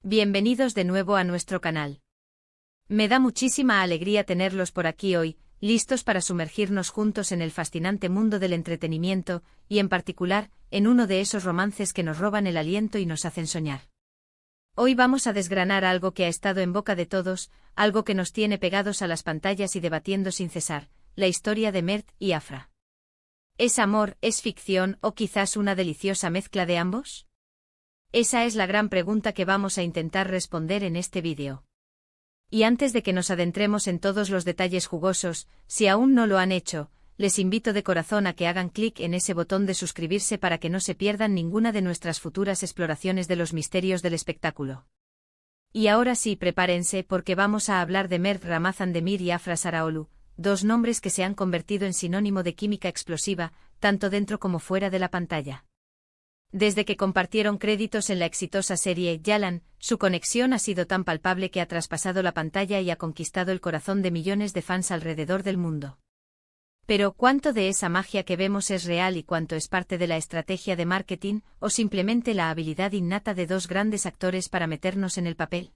Bienvenidos de nuevo a nuestro canal. Me da muchísima alegría tenerlos por aquí hoy, listos para sumergirnos juntos en el fascinante mundo del entretenimiento, y en particular, en uno de esos romances que nos roban el aliento y nos hacen soñar. Hoy vamos a desgranar algo que ha estado en boca de todos, algo que nos tiene pegados a las pantallas y debatiendo sin cesar, la historia de Mert y Afra. ¿Es amor, es ficción o quizás una deliciosa mezcla de ambos? Esa es la gran pregunta que vamos a intentar responder en este vídeo. Y antes de que nos adentremos en todos los detalles jugosos, si aún no lo han hecho, les invito de corazón a que hagan clic en ese botón de suscribirse para que no se pierdan ninguna de nuestras futuras exploraciones de los misterios del espectáculo. Y ahora sí, prepárense porque vamos a hablar de Mert Ramazan-Demir y Afra Saraaoğlu, dos nombres que se han convertido en sinónimo de química explosiva, tanto dentro como fuera de la pantalla. Desde que compartieron créditos en la exitosa serie Yalan, su conexión ha sido tan palpable que ha traspasado la pantalla y ha conquistado el corazón de millones de fans alrededor del mundo. Pero, ¿cuánto de esa magia que vemos es real y cuánto es parte de la estrategia de marketing, o simplemente la habilidad innata de dos grandes actores para meternos en el papel?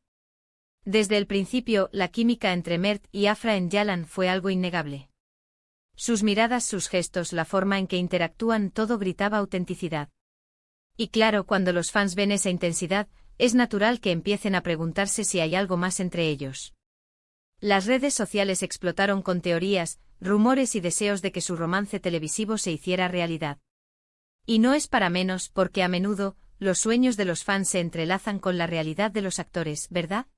Desde el principio, la química entre Mert y Afra en Yalan fue algo innegable. Sus miradas, sus gestos, la forma en que interactúan, todo gritaba autenticidad. Y claro, cuando los fans ven esa intensidad, es natural que empiecen a preguntarse si hay algo más entre ellos. Las redes sociales explotaron con teorías, rumores y deseos de que su romance televisivo se hiciera realidad. Y no es para menos porque a menudo, los sueños de los fans se entrelazan con la realidad de los actores, ¿verdad?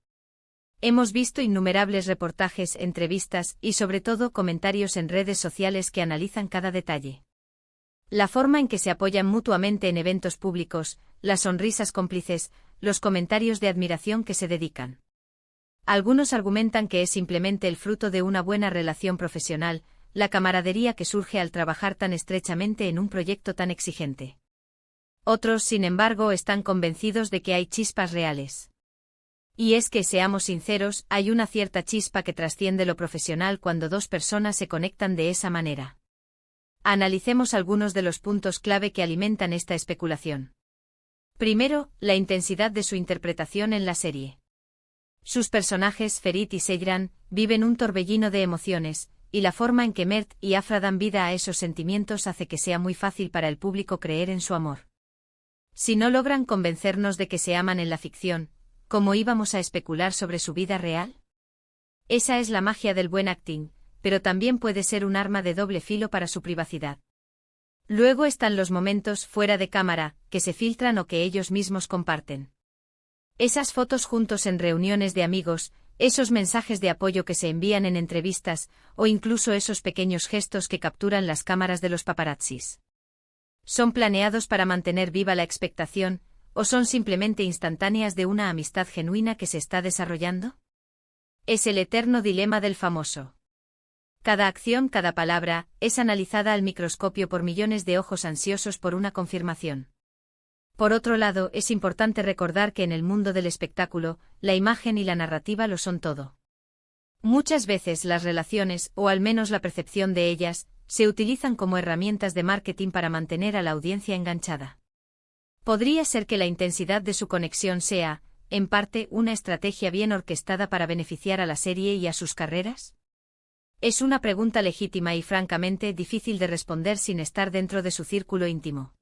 Hemos visto innumerables reportajes, entrevistas y sobre todo comentarios en redes sociales que analizan cada detalle. La forma en que se apoyan mutuamente en eventos públicos, las sonrisas cómplices, los comentarios de admiración que se dedican. Algunos argumentan que es simplemente el fruto de una buena relación profesional, la camaradería que surge al trabajar tan estrechamente en un proyecto tan exigente. Otros, sin embargo, están convencidos de que hay chispas reales. Y es que, seamos sinceros, hay una cierta chispa que trasciende lo profesional cuando dos personas se conectan de esa manera. Analicemos algunos de los puntos clave que alimentan esta especulación. Primero, la intensidad de su interpretación en la serie. Sus personajes, Ferit y Seyran, viven un torbellino de emociones, y la forma en que Mert y Afra dan vida a esos sentimientos hace que sea muy fácil para el público creer en su amor. Si no logran convencernos de que se aman en la ficción, ¿cómo íbamos a especular sobre su vida real? Esa es la magia del buen acting, pero también puede ser un arma de doble filo para su privacidad. Luego están los momentos fuera de cámara, que se filtran o que ellos mismos comparten. Esas fotos juntos en reuniones de amigos, esos mensajes de apoyo que se envían en entrevistas, o incluso esos pequeños gestos que capturan las cámaras de los paparazzis. ¿Son planeados para mantener viva la expectación, o son simplemente instantáneas de una amistad genuina que se está desarrollando? Es el eterno dilema del famoso. Cada acción, cada palabra, es analizada al microscopio por millones de ojos ansiosos por una confirmación. Por otro lado, es importante recordar que en el mundo del espectáculo, la imagen y la narrativa lo son todo. Muchas veces las relaciones, o al menos la percepción de ellas, se utilizan como herramientas de marketing para mantener a la audiencia enganchada. ¿Podría ser que la intensidad de su conexión sea, en parte, una estrategia bien orquestada para beneficiar a la serie y a sus carreras? Es una pregunta legítima y francamente difícil de responder sin estar dentro de su círculo íntimo.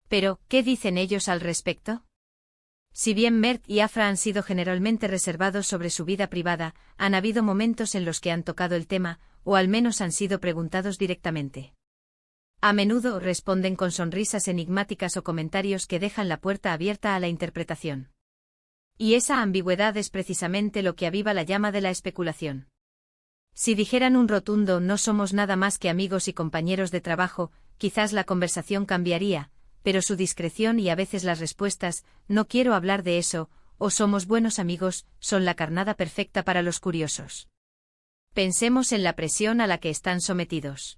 Pero, ¿qué dicen ellos al respecto? Si bien Mert y Afra han sido generalmente reservados sobre su vida privada, han habido momentos en los que han tocado el tema, o al menos han sido preguntados directamente. A menudo responden con sonrisas enigmáticas o comentarios que dejan la puerta abierta a la interpretación. Y esa ambigüedad es precisamente lo que aviva la llama de la especulación. Si dijeran un rotundo "no somos nada más que amigos y compañeros de trabajo", quizás la conversación cambiaría, pero su discreción y a veces las respuestas "no quiero hablar de eso" o "somos buenos amigos" son la carnada perfecta para los curiosos. Pensemos en la presión a la que están sometidos.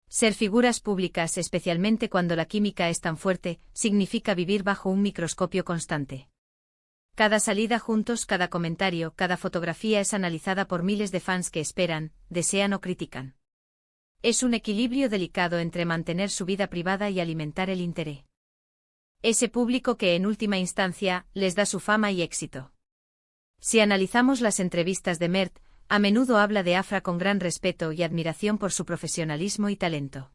Ser figuras públicas, especialmente cuando la química es tan fuerte, significa vivir bajo un microscopio constante. Cada salida juntos, cada comentario, cada fotografía es analizada por miles de fans que esperan, desean o critican. Es un equilibrio delicado entre mantener su vida privada y alimentar el interés. Ese público que en última instancia les da su fama y éxito. Si analizamos las entrevistas de Mert, a menudo habla de Afra con gran respeto y admiración por su profesionalismo y talento.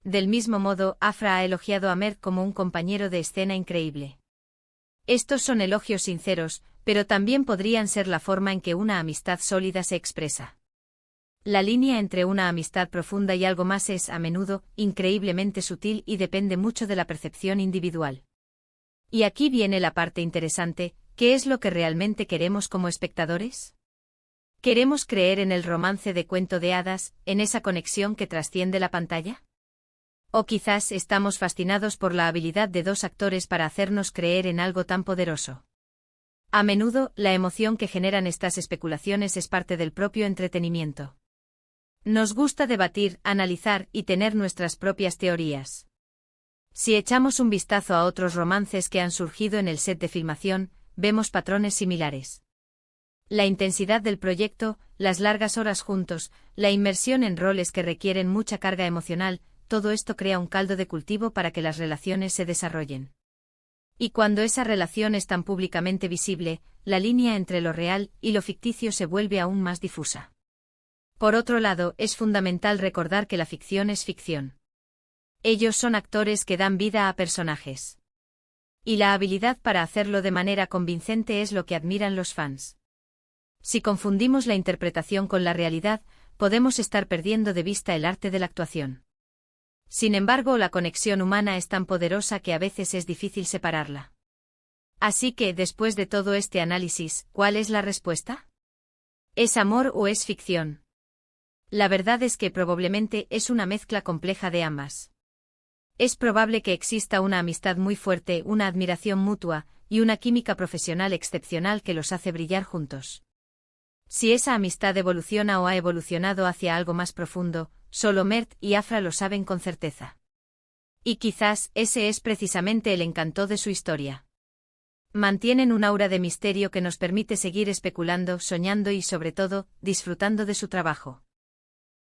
Del mismo modo, Afra ha elogiado a Mert como un compañero de escena increíble. Estos son elogios sinceros, pero también podrían ser la forma en que una amistad sólida se expresa. La línea entre una amistad profunda y algo más es, a menudo, increíblemente sutil y depende mucho de la percepción individual. Y aquí viene la parte interesante, ¿qué es lo que realmente queremos como espectadores? ¿Queremos creer en el romance de cuento de hadas, en esa conexión que trasciende la pantalla? ¿O quizás estamos fascinados por la habilidad de dos actores para hacernos creer en algo tan poderoso? A menudo, la emoción que generan estas especulaciones es parte del propio entretenimiento. Nos gusta debatir, analizar y tener nuestras propias teorías. Si echamos un vistazo a otros romances que han surgido en el set de filmación, vemos patrones similares. La intensidad del proyecto, las largas horas juntos, la inmersión en roles que requieren mucha carga emocional, todo esto crea un caldo de cultivo para que las relaciones se desarrollen. Y cuando esa relación es tan públicamente visible, la línea entre lo real y lo ficticio se vuelve aún más difusa. Por otro lado, es fundamental recordar que la ficción es ficción. Ellos son actores que dan vida a personajes. Y la habilidad para hacerlo de manera convincente es lo que admiran los fans. Si confundimos la interpretación con la realidad, podemos estar perdiendo de vista el arte de la actuación. Sin embargo, la conexión humana es tan poderosa que a veces es difícil separarla. Así que, después de todo este análisis, ¿cuál es la respuesta? ¿Es amor o es ficción? La verdad es que probablemente es una mezcla compleja de ambas. Es probable que exista una amistad muy fuerte, una admiración mutua, y una química profesional excepcional que los hace brillar juntos. Si esa amistad evoluciona o ha evolucionado hacia algo más profundo, solo Mert y Afra lo saben con certeza. Y quizás ese es precisamente el encanto de su historia. Mantienen un aura de misterio que nos permite seguir especulando, soñando y, sobre todo, disfrutando de su trabajo.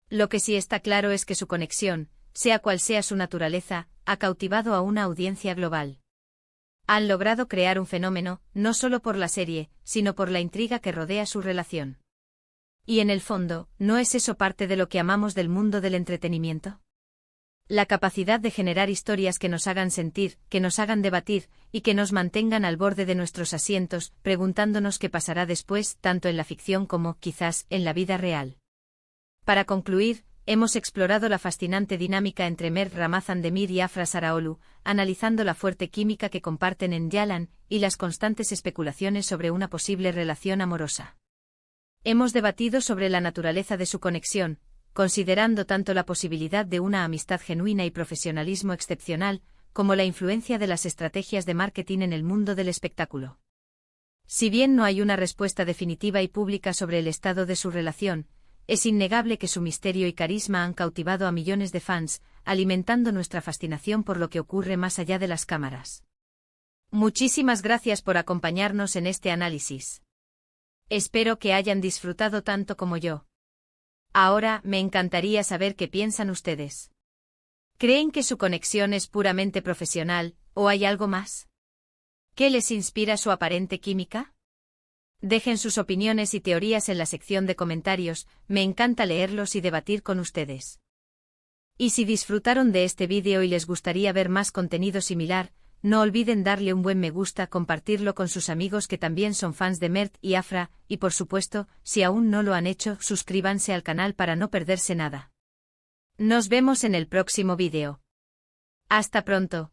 Lo que sí está claro es que su conexión, sea cual sea su naturaleza, ha cautivado a una audiencia global. Han logrado crear un fenómeno, no solo por la serie, sino por la intriga que rodea su relación. Y en el fondo, ¿no es eso parte de lo que amamos del mundo del entretenimiento? La capacidad de generar historias que nos hagan sentir, que nos hagan debatir, y que nos mantengan al borde de nuestros asientos, preguntándonos qué pasará después, tanto en la ficción como, quizás, en la vida real. Para concluir, hemos explorado la fascinante dinámica entre Mert Ramazan-Demir y Afra Saraoglu, analizando la fuerte química que comparten en Yalan, y las constantes especulaciones sobre una posible relación amorosa. Hemos debatido sobre la naturaleza de su conexión, considerando tanto la posibilidad de una amistad genuina y profesionalismo excepcional, como la influencia de las estrategias de marketing en el mundo del espectáculo. Si bien no hay una respuesta definitiva y pública sobre el estado de su relación, es innegable que su misterio y carisma han cautivado a millones de fans, alimentando nuestra fascinación por lo que ocurre más allá de las cámaras. Muchísimas gracias por acompañarnos en este análisis. Espero que hayan disfrutado tanto como yo. Ahora, me encantaría saber qué piensan ustedes. ¿Creen que su conexión es puramente profesional, o hay algo más? ¿Qué les inspira su aparente química? Dejen sus opiniones y teorías en la sección de comentarios, me encanta leerlos y debatir con ustedes. Y si disfrutaron de este vídeo y les gustaría ver más contenido similar, no olviden darle un buen me gusta, compartirlo con sus amigos que también son fans de Mert y Afra, y por supuesto, si aún no lo han hecho, suscríbanse al canal para no perderse nada. Nos vemos en el próximo vídeo. Hasta pronto.